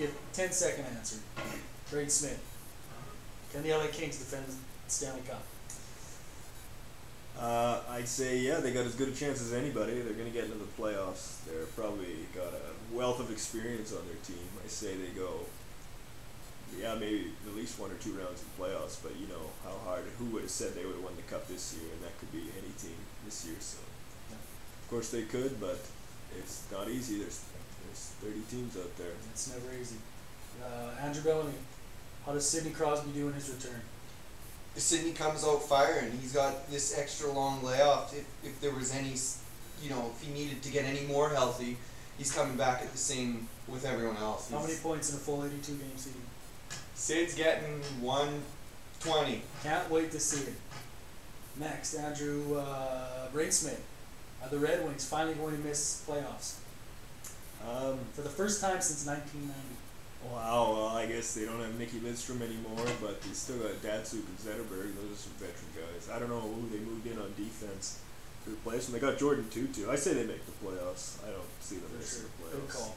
get 10-second answer. Braden Smith. Can the LA Kings defend the Stanley Cup? I'd say, yeah, they got as good a chance as anybody. They're going to get into the playoffs. They're probably got a wealth of experience on their team. I say they go, yeah, maybe at least 1 or 2 rounds of playoffs, but you know how hard, who would have said they would have won the Cup this year, and that could be any team this year, so. Yeah. Of course they could, but it's not easy. There's 30 teams out there. It's never easy. Andrew Bellamy, how does Sidney Crosby do in his return? Sidney comes out firing. He's got this extra long layoff. If there was any, you know, if he needed to get any more healthy, he's coming back at the same with everyone else. How many points in a full 82 game season? Sid's getting 120. Can't wait to see it. Next, Andrew, Braden Smith. Are the Red Wings finally going to miss playoffs? For the first time since 1990. Wow, well, I guess they don't have Nicky Lidstrom anymore, but they still got Datsuk and Zetterberg. Those are some veteran guys. I don't know who they moved in on defense to replace them. They got Jordan Tutu. I say they make the playoffs. I don't see them missing the playoffs. Good call.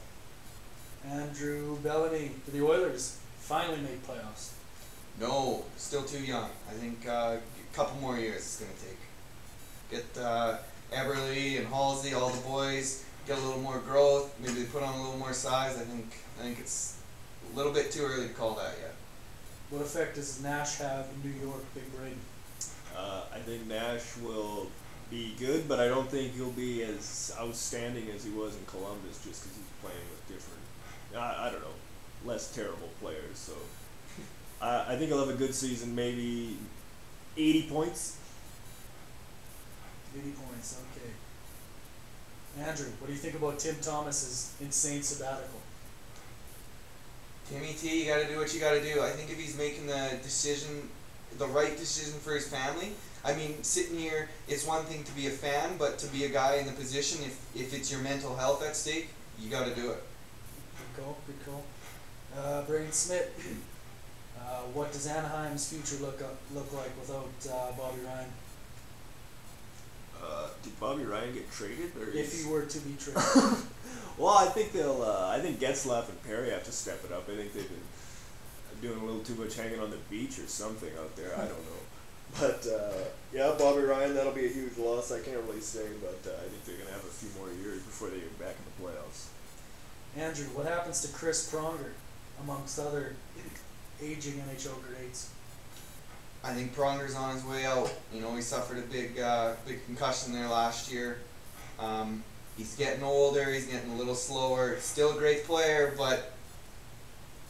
Andrew Bellamy, do the Oilers finally make playoffs? No, still too young. I think a couple more years it's going to take. Get Eberle and Halsey, all the boys, get a little more growth. Maybe they put on a little more size. I think it's a little bit too early to call that yet. What effect does Nash have in New York, Big Braden? I think Nash will be good, but I don't think he'll be as outstanding as he was in Columbus just because he's playing with different, I don't know, less terrible players. So I think he'll have a good season, maybe 80 points. 80 points, okay. Andrew, what do you think about Tim Thomas's insane sabbatical? Timmy T, you got to do what you got to do. I think if he's making the right decision for his family. I mean, sitting here, it's one thing to be a fan, but to be a guy in the position, if it's your mental health at stake, you got to do it. Good call, good call. Braden Smith, what does Anaheim's future look like without Bobby Ryan? Did Bobby Ryan get traded? Or if he were to be traded. Well, I think they'll. I think Getzlaf and Perry have to step it up. I think they've been doing a little too much hanging on the beach or something out there. I don't know. But yeah, Bobby Ryan, that'll be a huge loss. I can't really say, but I think they're gonna have a few more years before they get back in the playoffs. Andrew, what happens to Chris Pronger, amongst other aging NHL greats? I think Pronger's on his way out. You know, he suffered a big concussion there last year. He's getting older. He's getting a little slower. Still a great player, but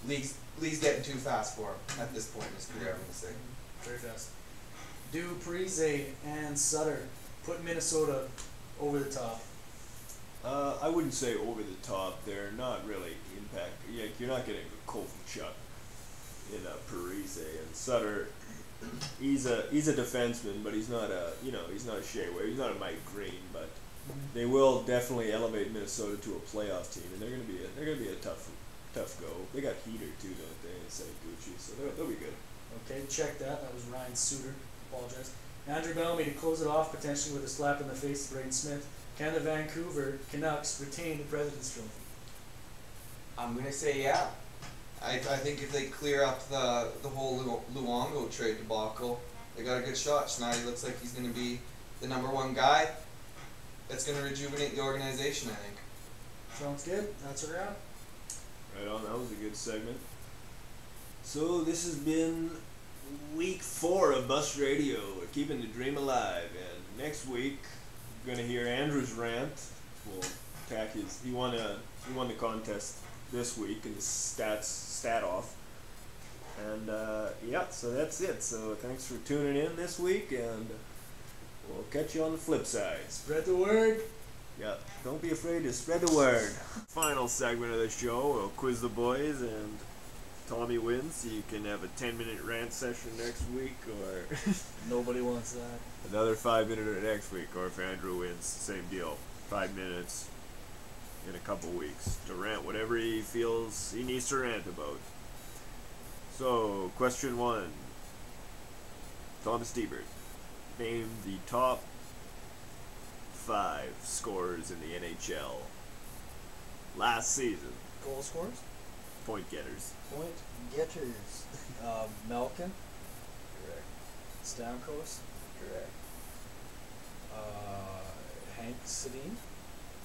league's getting too fast for him at this point in his career, I'm going to say. Very fast. Do Parise and Sutter put Minnesota over the top? I wouldn't say over the top. They're not really impact. Yeah, you're not getting a Kovalchuk in Parise and Sutter. He's a defenseman, but he's not a he's not a Shea Weber. He's not a Mike Green, but they will definitely elevate Minnesota to a playoff team, and they're gonna be a tough go. They got heater too, don't they? Instead of Gucci, so they'll be good. Okay, check that. That was Ryan Suter. Apologize. Andrew Bellamy to close it off potentially with a slap in the face to Braden Smith. Can the Vancouver Canucks retain the President's Trophy? I'm gonna say yeah. I think if they clear up the whole Luongo trade debacle, they got a good shot. Schneider looks like he's going to be the #1 guy. That's going to rejuvenate the organization, I think. Sounds good. That's a wrap. Right on. That was a good segment. So this has been week 4 of BUSTradio. We're keeping the dream alive. And next week, we're going to hear Andrew's rant. We'll attack his. He won the contest this week in the stat off, and yeah, so that's it. So thanks for tuning in this week, and we'll catch you on the flip side. Spread the word. Yeah, don't be afraid to spread the word. Final segment of the show, we'll quiz the boys, and Tommy wins, so you can have a 10-minute rant session next week, or nobody wants that. Another 5-minute next week, or if Andrew wins, same deal, 5 minutes in a couple weeks to rant whatever he feels he needs to rant about. So, question 1. Thomas Diebert. Name the top 5 scorers in the NHL last season. Goal scorers? Point getters. Point getters. Malkin. Correct. Stamkos. Correct. Hank Sedin.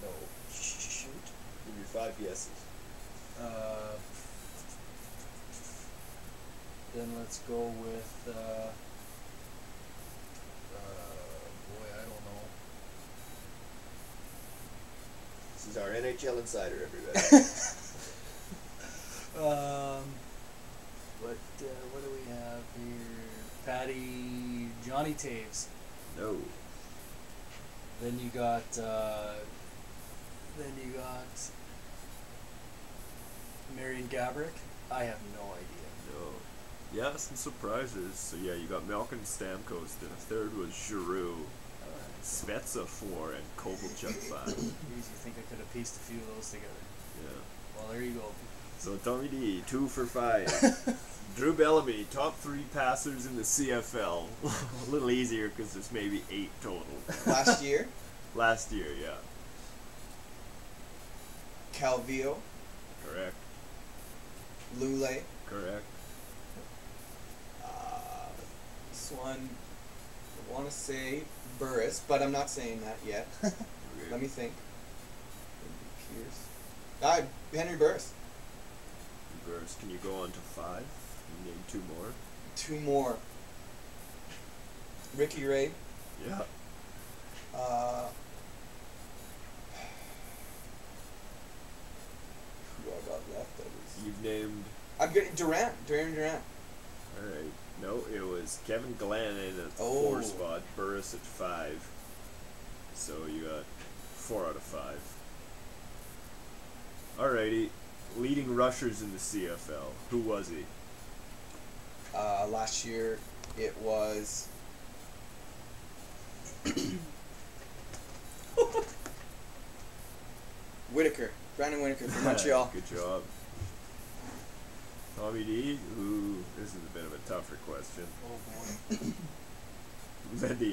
No. Shoot. Give you 5 guesses. Then let's go with, boy, I don't know. This is our NHL insider, everybody. What do we have here? Johnny Taves. No. Then you got Marion Gaborik. I have no idea. No. Yeah, some surprises. So yeah, you got Malkin Stamkos. Then a third was Giroux, Svetsa 4, and Kovalchuk 5. Jeez, you think I could have pieced a few of those together? Yeah. Well, there you go. So Tommy D, 2 for 5. Drew Bellamy, top 3 passers in the CFL. A little easier because there's maybe 8 total. Last year, Last year, yeah. Calvillo, Correct. Lule. Correct. This one, I want to say Burris, but I'm not saying that yet. Okay. Let me think. Pierce. Henry Burris. Reverse. Can you go on to 5? Can you name 2 more? 2 more. Ricky Ray. Yeah. Who I got left? That was. You've named. I'm getting Durant. Durant. Alright. No, it was Kevin Glennon at the Oh. 4 spot, Burris at 5. So you got 4 out of 5. Alrighty. Leading rushers in the CFL. Who was he? Last year it was. Whitaker. Brandon Whitaker from Montreal. Good job. Tommy D, who this is a bit of a tougher question. Oh boy. Led the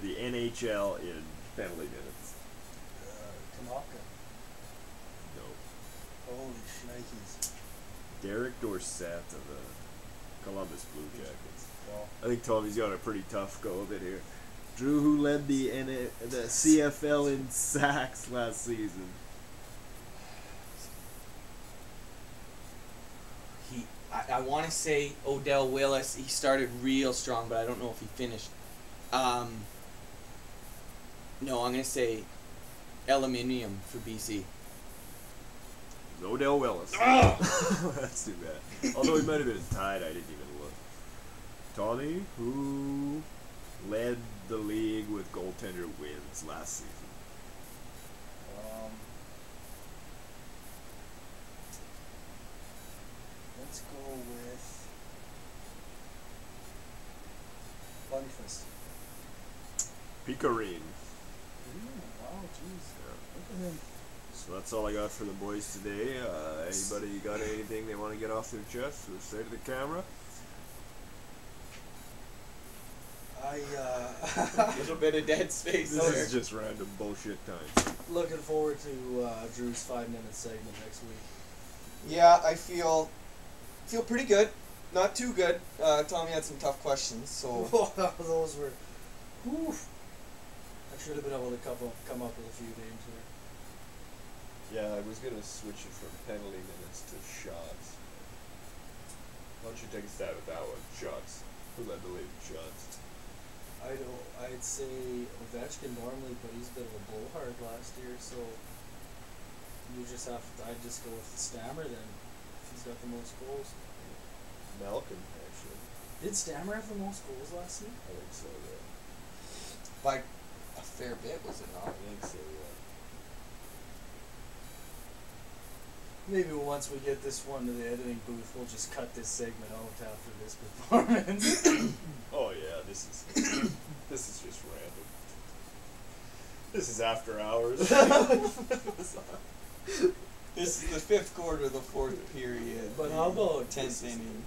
the NHL in penalty minutes. Tanaka. No. Holy shnikes. Derek Dorsett of the Columbus Blue Jackets. Well, I think Tommy's got a pretty tough go of it here. Drew, who led the CFL in sacks last season. I want to say Odell Willis. He started real strong, but I don't know if he finished. No, I'm gonna say aluminium for BC. Odell Willis. Oh! That's too bad. Although he might have been tied, I didn't even look. Tommy, who led the league with goaltender wins last season. Let's go with Bunfist. Picarine. Wow, jeez. Look at him. So that's all I got for the boys today. Anybody got anything they want to get off their chest or say to the camera? A little bit of dead space This there. is just random bullshit time. Looking forward to Drew's 5-minute segment next week. Yeah, I feel pretty good. Not too good. Tommy had some tough questions, so Those were. Oof. I should have been able to come up with a few names here. Yeah, I was gonna switch it from penalty minutes to shots. Why don't you take a stab at that one? Shots. Who led the league in shots? I'd say Ovechkin normally, but he's a bit of a blowhard last year, so I'd just go with Stammer then, if he's got the most goals. Malcolm, actually. Did Stammer have the most goals last year? I think so, yeah. by a fair bit, was it not? I think so, yeah. Maybe once we get this one to the editing booth, we'll just cut this segment out after this performance. Oh yeah, this is just random. This is after hours. This is the 5th quarter of the 4th period. But how about 10th inning?